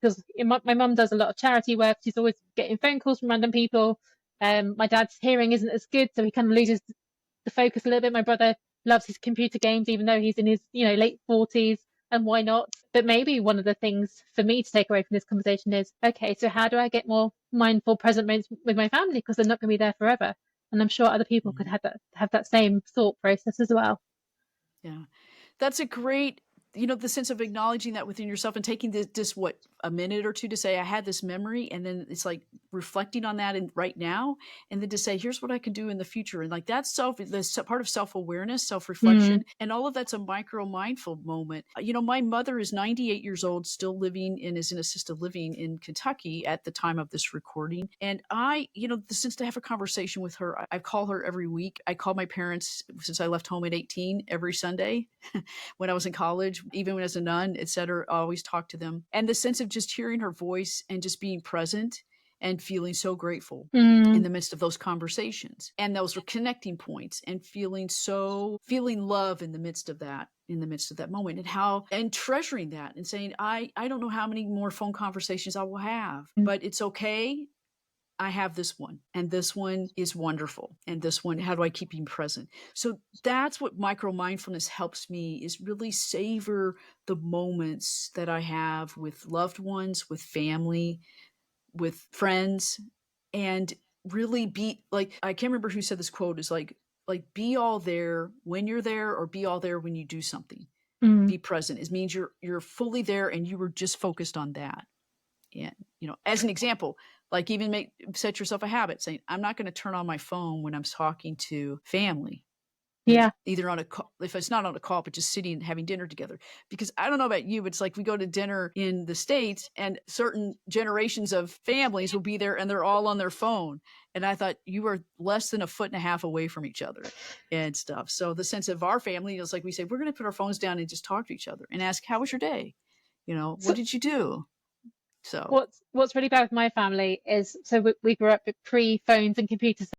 because my mum does a lot of charity work. She's always getting phone calls from random people. My dad's hearing isn't as good, so he kind of loses the focus a little bit. My brother loves his computer games, even though he's in his, late 40s. And why not? But maybe one of the things for me to take away from this conversation is, okay, so how do I get more mindful, present moments with my family? Because they're not going to be there forever. And I'm sure other people could Mhm. have that same thought process as well. Yeah. That's a great, the sense of acknowledging that within yourself and taking this what, a minute or two to say, I had this memory, and then it's like reflecting on that in right now, and then to say, here's what I can do in the future. And like that's part of self-awareness, Mm, self-reflection, and all of that's a micro mindful moment. My mother is 98 years old, still living and is in assisted living in Kentucky at the time of this recording. And since to have a conversation with her, I call her every week. I call my parents since I left home at 18 every Sunday. When I was in college, even when I was a nun, et cetera, I always talked to them. And the sense of just hearing her voice and just being present and feeling so grateful in mm, the midst of those conversations. And those were connecting points, and feeling love in the midst of that moment, and treasuring that and saying, I don't know how many more phone conversations I will have, mm, but it's okay. I have this one, and this one is wonderful. And this one, how do I keep being present? So that's what micro mindfulness helps me, is really savor the moments that I have with loved ones, with family, with friends, and really be like, I can't remember who said this quote, is like be all there when you're there, or be all there when you do something. mm. Be present. It means you're fully there and you were just focused on that. And, as an example, like even set yourself a habit saying, I'm not going to turn on my phone when I'm talking to family, Yeah. either on a call, if it's not on a call, but just sitting and having dinner together. Because I don't know about you, but it's like we go to dinner in the States and certain generations of families will be there and they're all on their phone. And I thought, you are less than a foot and a half away from each other and stuff. So the sense of our family is like, we say, we're going to put our phones down and just talk to each other and ask, how was your day? What So did you do? So what's really bad with my family is, so we grew up with pre phones and computers.